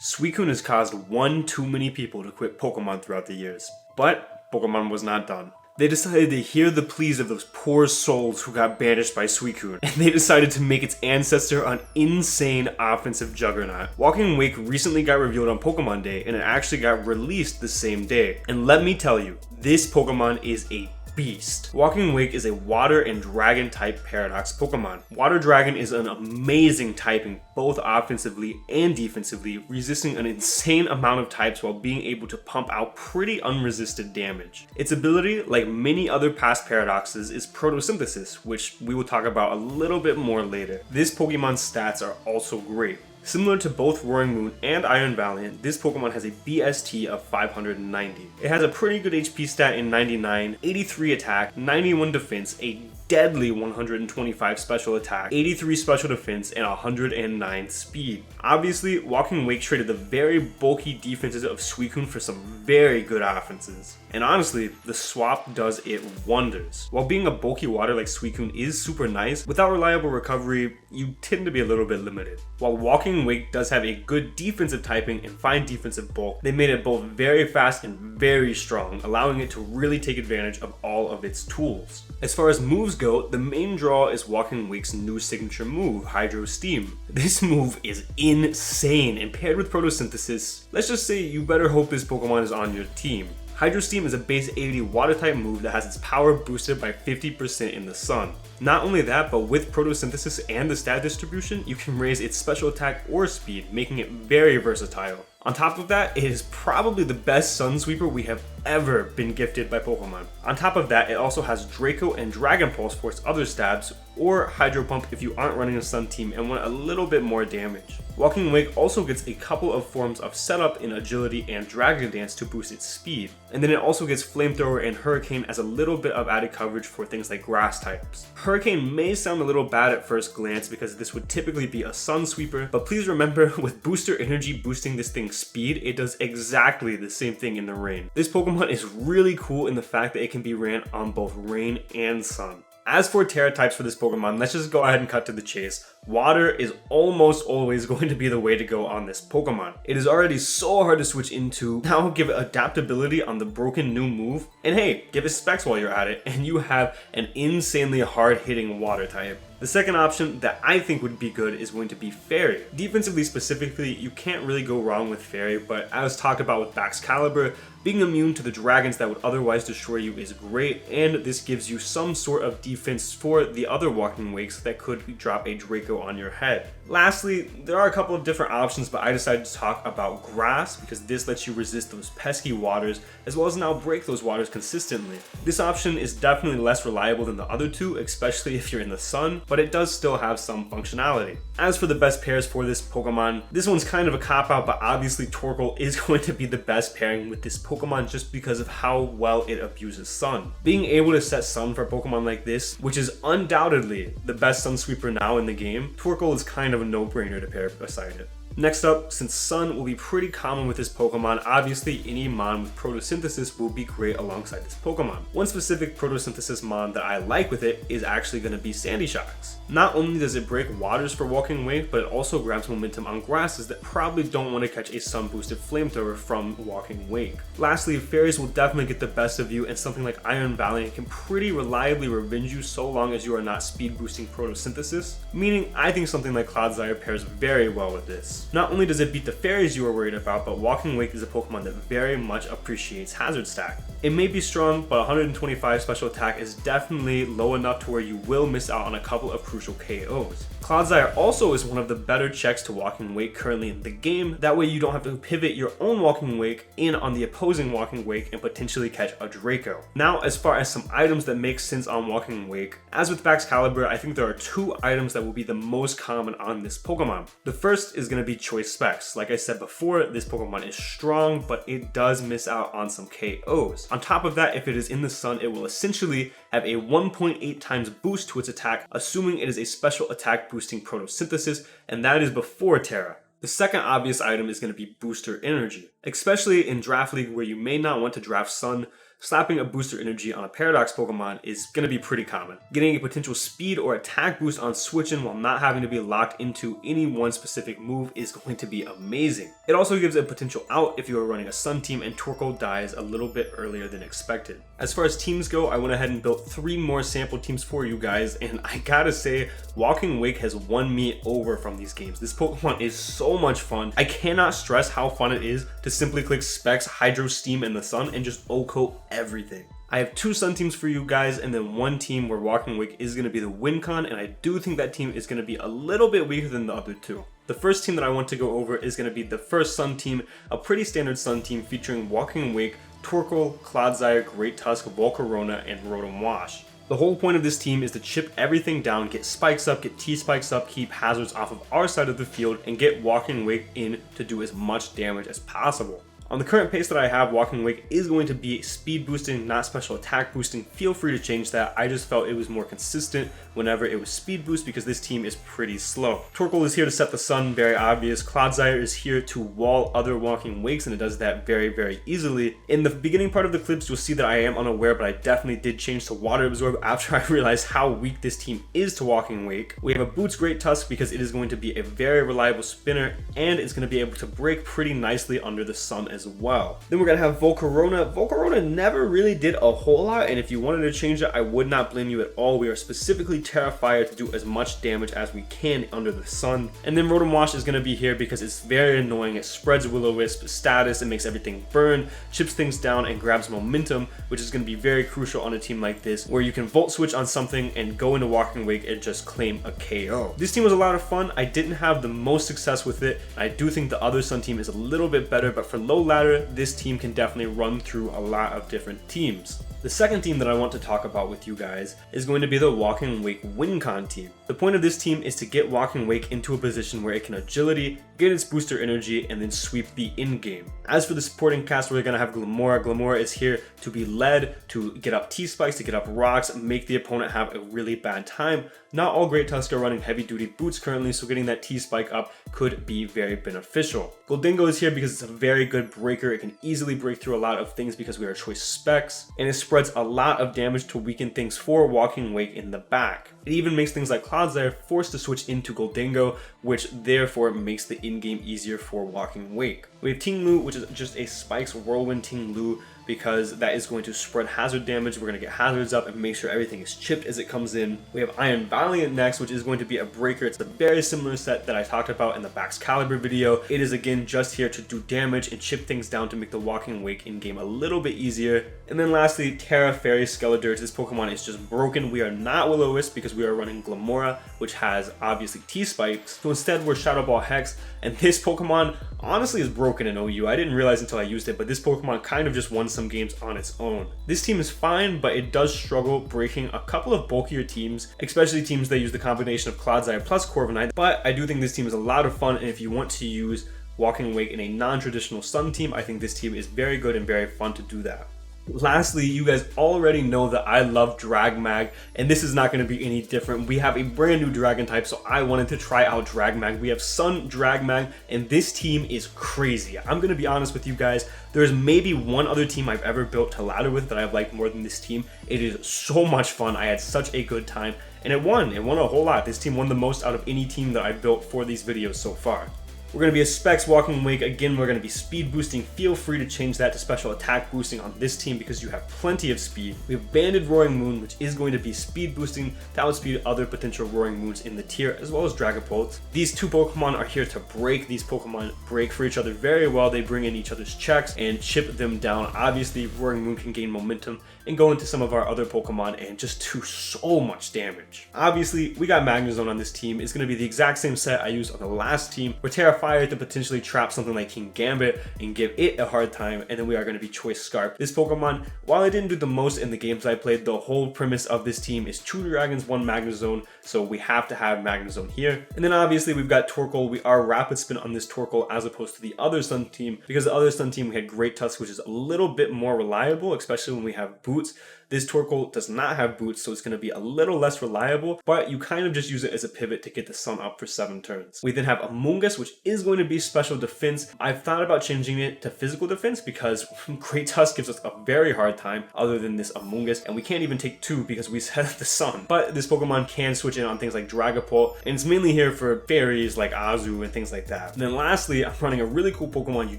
Suicune has caused one too many people to quit Pokemon throughout the years, but Pokemon was not done. They decided to hear the pleas of those poor souls who got banished by Suicune, and they decided to make its ancestor an insane offensive juggernaut. Walking Wake recently got revealed on Pokemon Day, and it actually got released the same day. And let me tell you, this Pokemon is a beast. Walking Wake is a water and dragon type paradox Pokemon. Water Dragon is an amazing typing both offensively and defensively, resisting an insane amount of types while being able to pump out pretty unresisted damage. Its ability, like many other past paradoxes, is photosynthesis, which we will talk about a little bit more later. This Pokemon's stats are also great. Similar to both Roaring Moon and Iron Valiant, this Pokemon has a BST of 590. It has a pretty good HP stat in 99, 83 attack, 91 defense, a deadly 125 special attack, 83 special defense, and 109 speed. Obviously, Walking Wake traded the very bulky defenses of Suicune for some very good offenses. And honestly, the swap does it wonders. While being a bulky water like Suicune is super nice, without reliable recovery, you tend to be a little bit limited. While Walking Wake does have a good defensive typing and fine defensive bulk, they made it both very fast and very strong, allowing it to really take advantage of all of its tools. As far as moves go, the main draw is Walking Wake's new signature move, Hydro Steam. This move is insane, and paired with photosynthesis, let's just say you better hope this Pokemon is on your team. Hydro Steam is a base 80 water type move that has its power boosted by 50% in the sun. Not only that, but with photosynthesis and the stat distribution, you can raise its special attack or speed, making it very versatile. On top of that, it is probably the best Sun Sweeper we have ever been gifted by Pokemon. On top of that, it also has Draco and Dragon Pulse for its other stabs, or Hydro Pump if you aren't running a Sun team and want a little bit more damage. Walking Wake also gets a couple of forms of setup in Agility and Dragon Dance to boost its speed. And then it also gets Flamethrower and Hurricane as a little bit of added coverage for things like grass types. Hurricane may sound a little bad at first glance because this would typically be a Sun Sweeper, but please remember, with Booster Energy boosting this thing's speed, it does exactly the same thing in the rain. This Pokemon is really cool in the fact that it can be ran on both rain and sun. As for Tera types for this Pokemon, let's just go ahead and cut to the chase. Water is almost always going to be the way to go on this Pokemon. It is already so hard to switch into, now give it adaptability on the broken new move, and hey, give it specs while you're at it, and you have an insanely hard hitting water type. The second option that I think would be good is going to be Fairy. Defensively specifically, you can't really go wrong with Fairy, but as talked about with Baxcalibur, being immune to the dragons that would otherwise destroy you is great, and this gives you some sort of defense for the other Walking Wakes that could drop a Draco on your head. Lastly, there are a couple of different options, but I decided to talk about Grass because this lets you resist those pesky waters as well as now break those waters consistently. This option is definitely less reliable than the other two, especially if you're in the sun, but it does still have some functionality. As for the best pairs for this Pokemon, this one's kind of a cop-out, but obviously Torkoal is going to be the best pairing with this Pokemon just because of how well it abuses sun. Being able to set sun for a Pokemon like this, which is undoubtedly the best Sun Sweeper now in the game, Torkoal is kind of a no-brainer to pair beside it. Next up, since Sun will be pretty common with this Pokemon, obviously any Mon with photosynthesis will be great alongside this Pokemon. One specific photosynthesis Mon that I like with it is actually going to be Sandy Shocks. Not only does it break waters for Walking Wake, but it also grabs momentum on grasses that probably don't want to catch a sun boosted Flamethrower from Walking Wake. Lastly, Fairies will definitely get the best of you, and something like Iron Valiant can pretty reliably revenge you so long as you are not speed boosting photosynthesis, meaning I think something like Clodsire pairs very well with this. Not only does it beat the Fairies you are worried about, but Walking Wake is a Pokemon that very much appreciates Hazard Stack. It may be strong, but 125 special attack is definitely low enough to where you will miss out on a couple of crucial KOs. Clodsire also is one of the better checks to Walking Wake currently in the game, that way you don't have to pivot your own Walking Wake in on the opposing Walking Wake and potentially catch a Draco. Now, as far as some items that make sense on Walking Wake, as with Baxcalibur, I think there are two items that will be the most common on this Pokemon. The first is going to be choice specs. Like I said before, this Pokemon is strong, but it does miss out on some KOs. On top of that, if it is in the sun, it will essentially have a 1.8 times boost to its attack, assuming it is a special attack boosting photosynthesis, and that is before Tera. The second obvious item is going to be Booster Energy. Especially in Draft League where you may not want to draft Sun, slapping a booster energy on a Paradox Pokemon is going to be pretty common. Getting a potential speed or attack boost on switching while not having to be locked into any one specific move is going to be amazing. It also gives a potential out if you are running a Sun team and Torkoal dies a little bit earlier than expected. As far as teams go, I went ahead and built 3 more sample teams for you guys, and I gotta say, Walking Wake has won me over from these games. This Pokemon is so much fun. I cannot stress how fun it is to simply click Specs, Hydro, Steam, and the Sun and just OHKO everything. I have 2 Sun teams for you guys, and then 1 team where Walking Wake is going to be the Wincon, and I do think that team is going to be a little bit weaker than the other 2. The first team that I want to go over is going to be the first Sun team, a pretty standard Sun team featuring Walking Wake, Torkoal, Clodsire, Great Tusk, Volcarona, and Rotom Wash. The whole point of this team is to chip everything down, get spikes up, get T-spikes up, keep hazards off of our side of the field, and get Walking Wake in to do as much damage as possible. On the current pace that I have, Walking Wake is going to be speed boosting, not special attack boosting. Feel free to change that. I just felt it was more consistent whenever it was speed boost because this team is pretty slow. Torkoal is here to set the sun, very obvious. Clodsire is here to wall other Walking Wakes, and it does that very, very easily. In the beginning part of the clips, you'll see that I am unaware, but I definitely did change to Water Absorb after I realized how weak this team is to Walking Wake. We have a Boots Great Tusk because it is going to be a very reliable spinner, and it's going to be able to break pretty nicely under the sun as well. Then we're going to have Volcarona. Volcarona never really did a whole lot, and if you wanted to change it, I would not blame you at all. We are specifically Tera Fire to do as much damage as we can under the sun. And then Rotom Wash is going to be here because it's very annoying. It spreads Will-O-Wisp status, it makes everything burn, chips things down, and grabs momentum, which is going to be very crucial on a team like this, where you can Volt Switch on something and go into Walking Wake and just claim a KO. This team was a lot of fun. I didn't have the most success with it. I do think the other Sun team is a little bit better, but for low ladder, this team can definitely run through a lot of different teams. The second team that I want to talk about with you guys is going to be the Walking Wake Wincon team. The point of this team is to get Walking Wake into a position where it can agility, get its booster energy, and then sweep the in-game. As for the supporting cast, we're going to have Glamora. Glamora is here to be led, to get up T-spikes, to get up rocks, make the opponent have a really bad time. Not all Great Tusk are running heavy-duty boots currently, so getting that T-spike up could be very beneficial. Goldingo is here because it's a very good breaker. It can easily break through a lot of things because we are choice specs, and it spreads a lot of damage to weaken things for Walking Wake in the back. It even makes things like Clodsire forced to switch into Goldingo, which therefore makes the in-game easier for Walking Wake. We have Ting Lu, which is just a Spikes Whirlwind Ting Lu, because that is going to spread hazard damage. We're going to get hazards up and make sure everything is chipped as it comes in. We have Iron Valiant next, which is going to be a breaker. It's a very similar set that I talked about in the Baxcalibur video. It is again just here to do damage and chip things down to make the Walking Wake in-game a little bit easier. And then lastly, Tera Fairy Skeledirge. This Pokemon is just broken. We are not Will-O-Wisp because we are running Glamora, which has obviously T-spikes. So instead we're Shadow Ball Hex, and this Pokemon honestly is broken in OU. I didn't realize until I used it, but this Pokemon kind of just won some games on its own. This team is fine, but it does struggle breaking a couple of bulkier teams, especially teams that use the combination of Clodsire plus Corviknight. But I do think this team is a lot of fun, and if you want to use Walking Wake in a non-traditional Sun team, I think this team is very good and very fun to do that. Lastly, you guys already know that I love DragMag, and this is not going to be any different. We have a brand new dragon type, so I wanted to try out DragMag. We have Sun DragMag, and this team is crazy. I'm going to be honest with you guys. There's maybe one other team I've ever built to ladder with that I've liked more than this team. It is so much fun. I had such a good time, and it won a whole lot. This team won the most out of any team that I've built for these videos so far. We're going to be a Specs Walking Wake. Again, we're going to be speed boosting. Feel free to change that to special attack boosting on this team because you have plenty of speed. We have Banded Roaring Moon, which is going to be speed boosting to outspeed other potential Roaring Moons in the tier, as well as Dragapult. These two Pokemon are here to break. These Pokemon break for each other very well. They bring in each other's checks and chip them down. Obviously, Roaring Moon can gain momentum and go into some of our other Pokemon and just do so much damage. Obviously, we got Magnezone on this team. It's going to be the exact same set I used on the last team. We're Tera Fire to potentially trap something like King Gambit and give it a hard time, and then we are going to be Choice Scarp. This Pokemon, while I didn't do the most in the games I played, the whole premise of this team is 2 Dragons, 1 Magnezone, so we have to have Magnezone here. And then obviously we've got Torkoal. We are Rapid Spin on this Torkoal as opposed to the other Sun team, because the other Sun team we had Great Tusk, which is a little bit more reliable, especially when we have Boots. This Torkoal does not have boots, so it's going to be a little less reliable, but you kind of just use it as a pivot to get the sun up for 7 turns. We then have Amoonguss, which is going to be special defense. I've thought about changing it to physical defense because Great Tusk gives us a very hard time other than this Amoonguss, and we can't even take 2 because we set the sun. But this Pokemon can switch in on things like Dragapult, and it's mainly here for fairies like Azu and things like that. And then lastly, I'm running a really cool Pokemon you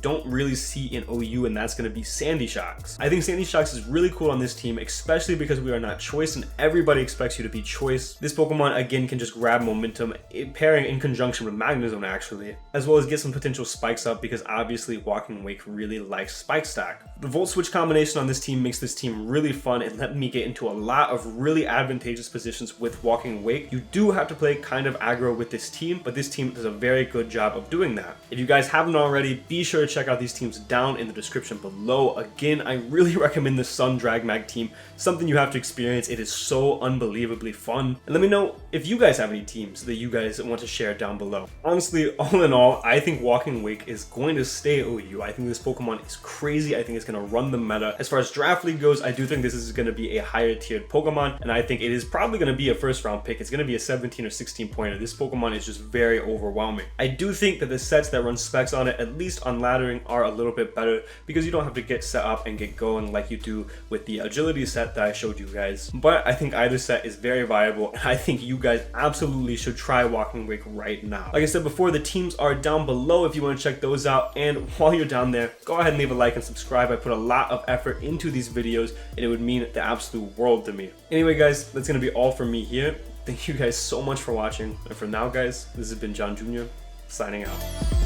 don't really see in OU, and that's going to be Sandy Shocks. I think Sandy Shocks is really cool on this team, especially because we are not choice and everybody expects you to be choice. This Pokemon again can just grab momentum, pairing in conjunction with Magnezone actually, as well as get some potential spikes up because obviously Walking Wake really likes Spike Stack. The Volt Switch combination on this team makes this team really fun and let me get into a lot of really advantageous positions with Walking Wake. You do have to play kind of aggro with this team, but this team does a very good job of doing that. If you guys haven't already, be sure to check out these teams down in the description below. Again, I really recommend the Sun DragMag team, something you have to experience. It is so unbelievably fun. And let me know if you guys have any teams that you guys want to share down below. Honestly, all in all, I think Walking Wake is going to stay OU. I think this Pokemon is crazy. I think it's going to run the meta. As far as Draft League goes, I do think this is going to be a higher tiered Pokemon, and I think it is probably going to be a first round pick. It's going to be a 17 or 16 pointer. This Pokemon is just very overwhelming. I do think that the sets that run specs on it, at least on laddering, are a little bit better because you don't have to get set up and get going like you do with the agility set that I showed you guys. But I think either set is very viable, and I think you guys absolutely should try Walking Wake right now. Like I said before, the teams are down below if you want to check those out, and while you're down there, go ahead and leave a like and subscribe. I put a lot of effort into these videos and it would mean the absolute world to me. Anyway guys, that's going to be all from me here. Thank you guys so much for watching, and for now guys, this has been John Jr. signing out.